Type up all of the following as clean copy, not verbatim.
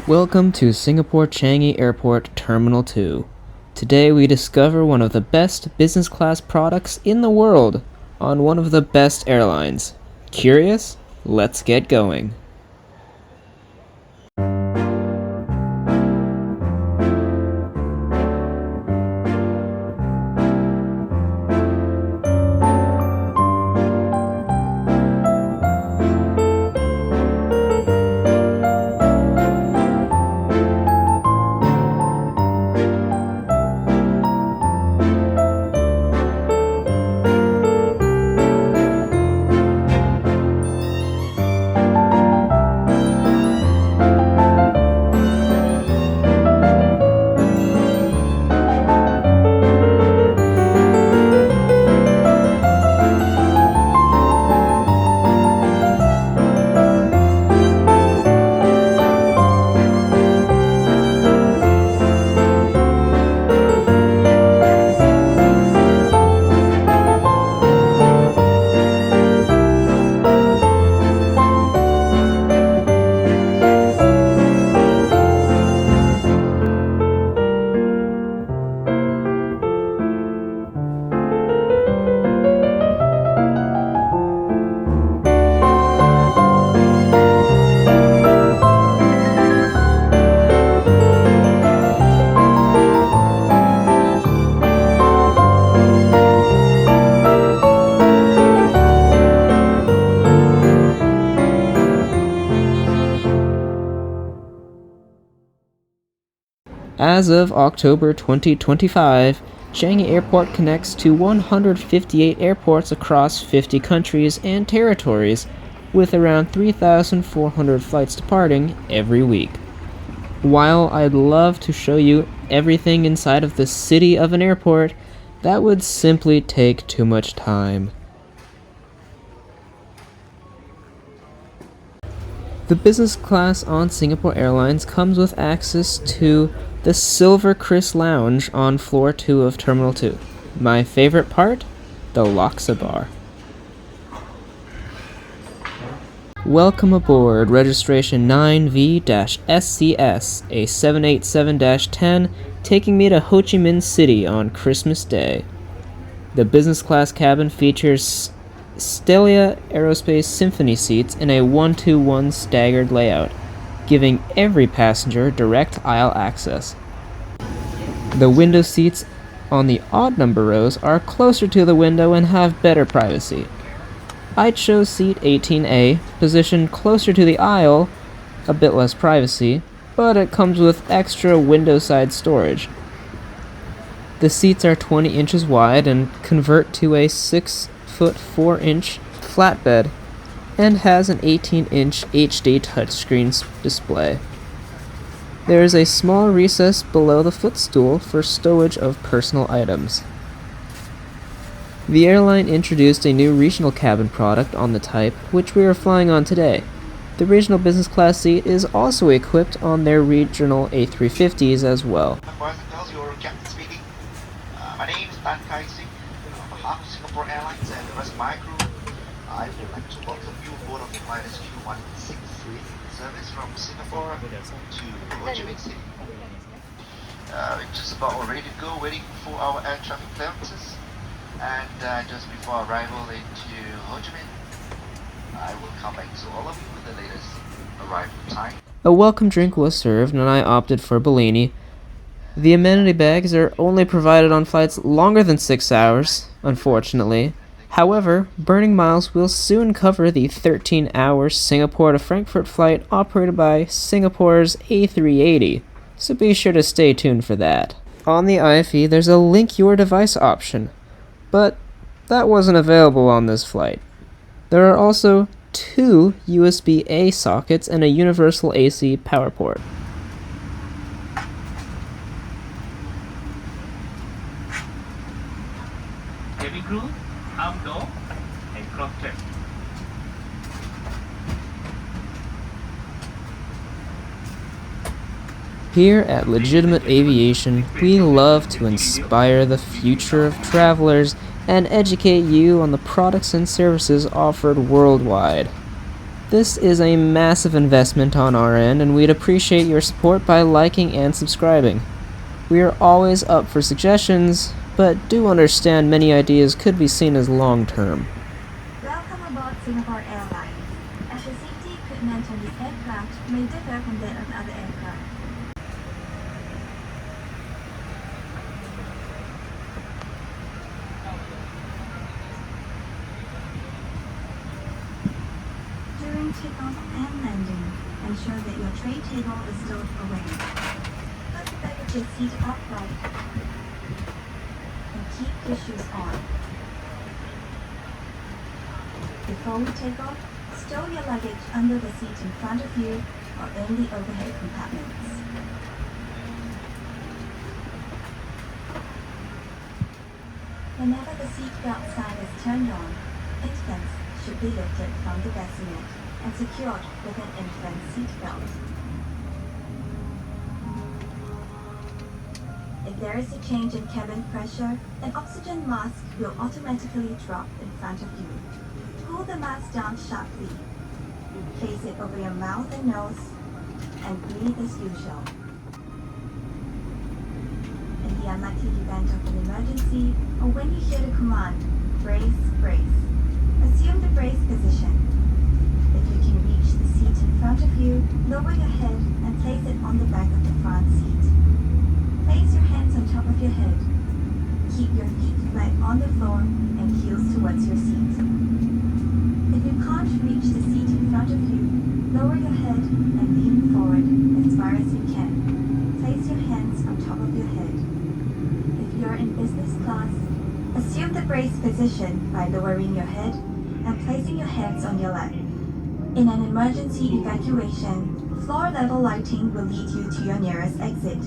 Welcome to Singapore Changi Airport Terminal 2. Today we discover one of the best business class products in the world on one of the best airlines. Curious? Let's get going. As of October 2025, Changi Airport connects to 158 airports across 50 countries and territories, with around 3,400 flights departing every week. While I'd love to show you everything inside of the city of an airport, that would simply take too much time. The business class on Singapore Airlines comes with access to the Silver Chris Lounge on floor 2 of Terminal 2. My favorite part? The Laksa Bar. Welcome aboard registration 9V-SCS, a 787-10, taking me to Ho Chi Minh City on Christmas Day. The business class cabin features Stelia Aerospace Symphony seats in a 1-to-1 staggered layout, giving every passenger direct aisle access. The window seats on the odd number rows are closer to the window and have better privacy. I chose seat 18A, positioned closer to the aisle, a bit less privacy, but it comes with extra window side storage. The seats are 20 inches wide and convert to a 6-foot 4-inch flatbed and has an 18-inch HD touchscreen display. There is a small recess below the footstool for stowage of personal items. The airline introduced a new regional cabin product on the type, which we are flying on today. The regional business class seat is also equipped on their regional A350s as well. Boys and girls, your captain speaking. My name is Tan Kai Sing. On behalf of Singapore Airlines and the rest of my crew, I would like to welcome you aboard of flight SG163 service from Singapore to Ho Chi Minh City. We're just about ready to go, waiting for our air traffic clearances. And just before arrival into Ho Chi Minh, I will come back to all of you with the latest arrival time. A welcome drink was served and I opted for Bellini. The amenity bags are only provided on flights longer than 6 hours, unfortunately. However, burning miles will soon cover the 13-hour Singapore to Frankfurt flight operated by Singapore's A380, so be sure to stay tuned for that. On the IFE, there's a link your device option, but that wasn't available on this flight. There are also 2 USB-A sockets and a universal AC power port. Cabin crew, arm door, and clock check. Here at Legitimate Aviation, we love to inspire the future of travelers and educate you on the products and services offered worldwide. This is a massive investment on our end, and we'd appreciate your support by liking and subscribing. We are always up for suggestions, but do understand many ideas could be seen as long-term. Welcome aboard Singapore Airlines. As the safety equipment on this aircraft may differ from that of other aircraft. During takeoff and landing, ensure that your tray table is stowed away. Put the baggage's seat upright and keep your shoes on. Before we take off, stow your luggage under the seat in front of you or in the overhead compartments. Whenever the seatbelt sign is turned on, infants should be lifted from the bassinet and secured with an infant seatbelt. If there is a change in cabin pressure, an oxygen mask will automatically drop in front of you. Pull the mask down sharply. Place it over your mouth and nose, and breathe as usual. In the unlikely event of an emergency, or when you hear the command, brace, brace, assume the brace position. If you can reach the seat in front of you, lower your head and place it on the back of the front seat. Place your hands on top of your head. Keep your feet flat on the floor and heels towards your seat. If you can't reach the seat in front of you, lower your head and lean forward as far as you can. Place your hands on top of your head. If you're in business class, assume the brace position by lowering your head and placing your hands on your lap. In an emergency evacuation, floor-level lighting will lead you to your nearest exit.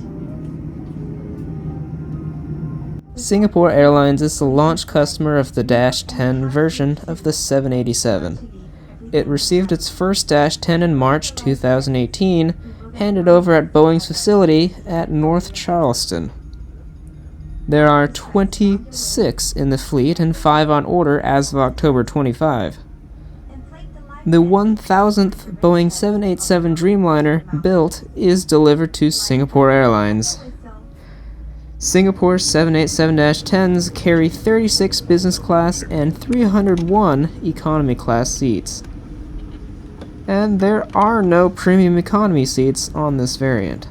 Singapore Airlines is the launch customer of the Dash 10 version of the 787. It received its first Dash 10 in March 2018, handed over at Boeing's facility at North Charleston. There are 26 in the fleet and 5 on order as of October 25. The 1000th Boeing 787 Dreamliner built is delivered to Singapore Airlines. Singapore's 787-10s carry 36 business class and 301 economy class seats. And there are no premium economy seats on this variant.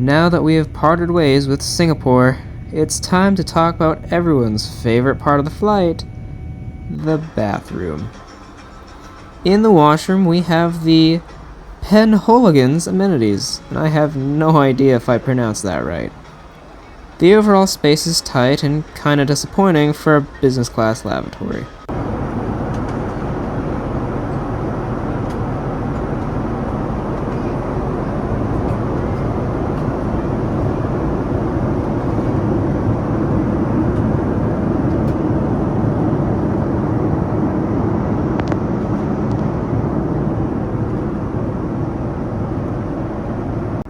Now that we have parted ways with Singapore, it's time to talk about everyone's favorite part of the flight, the bathroom. In the washroom, we have the Penholigen's amenities, and I have no idea if I pronounced that right. The overall space is tight and kinda disappointing for a business class lavatory.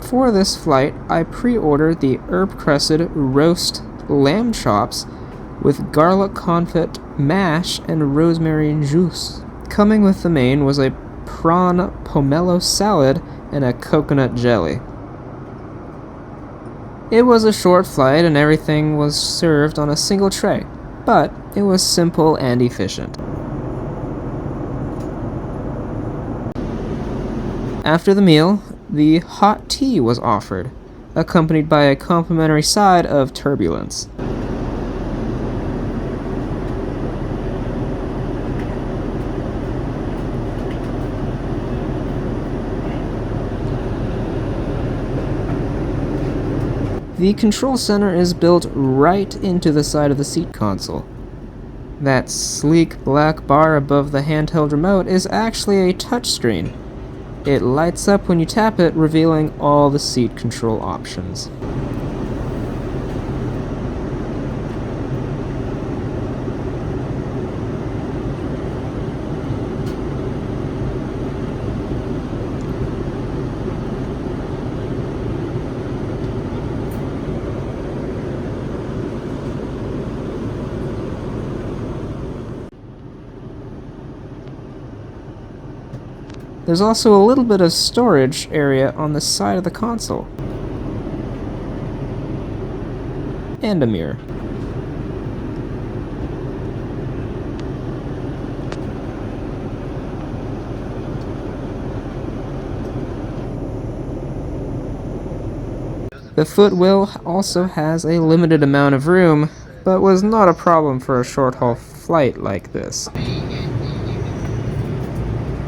For this flight, I pre-ordered the herb-crusted roast lamb chops with garlic confit mash and rosemary juice. Coming with the main was a prawn pomelo salad and a coconut jelly. It was a short flight and everything was served on a single tray, but it was simple and efficient. After the meal, the hot tea was offered, accompanied by a complimentary side of turbulence. The control center is built right into the side of the seat console. That sleek black bar above the handheld remote is actually a touchscreen. It lights up when you tap it, revealing all the seat control options. There's also a little bit of storage area on the side of the console. And a mirror. The footwell also has a limited amount of room, but was not a problem for a short-haul flight like this.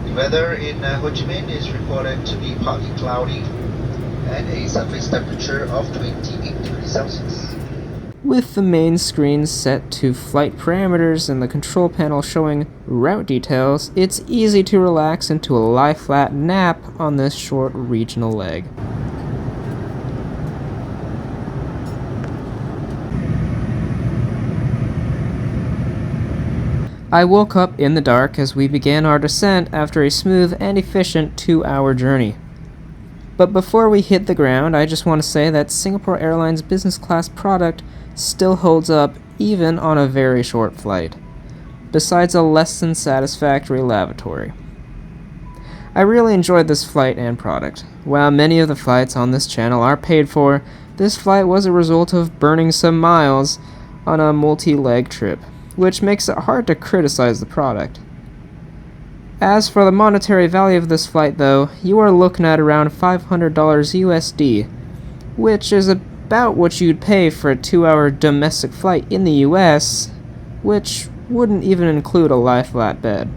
The weather in Ho Chi Minh is reported to be partly cloudy and a surface temperature of 28 degrees Celsius. With the main screen set to flight parameters and the control panel showing route details, it's easy to relax into a lie-flat nap on this short regional leg. I woke up in the dark as we began our descent after a smooth and efficient 2-hour journey. But before we hit the ground, I just want to say that Singapore Airlines business class product still holds up even on a very short flight, besides a less than satisfactory lavatory. I really enjoyed this flight and product. While many of the flights on this channel are paid for, this flight was a result of burning some miles on a multi-leg trip, which makes it hard to criticize the product. As for the monetary value of this flight though, you are looking at around $500 USD, which is about what you'd pay for a 2-hour domestic flight in the US, which wouldn't even include a lie-flat bed.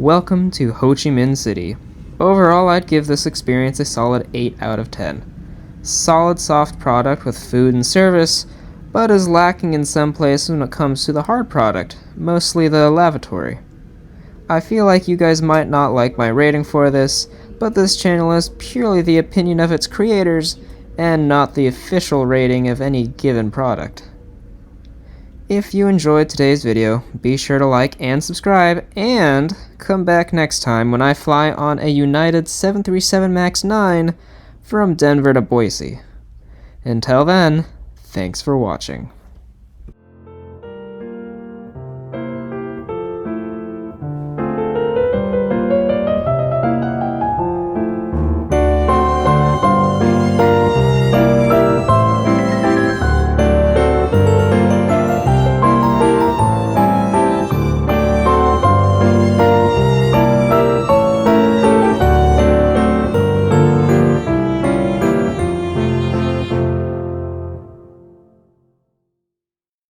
welcome to Ho Chi Minh City. Overall, I'd give this experience a solid 8 out of 10. Solid soft product with food and service, but is lacking in some places when it comes to the hard product, mostly the lavatory. I feel like you guys might not like my rating for this, but this channel is purely the opinion of its creators and not the official rating of any given product. If you enjoyed today's video, be sure to like and subscribe, and come back next time when I fly on a United 737 MAX 9 from Denver to Boise. Until then, thanks for watching.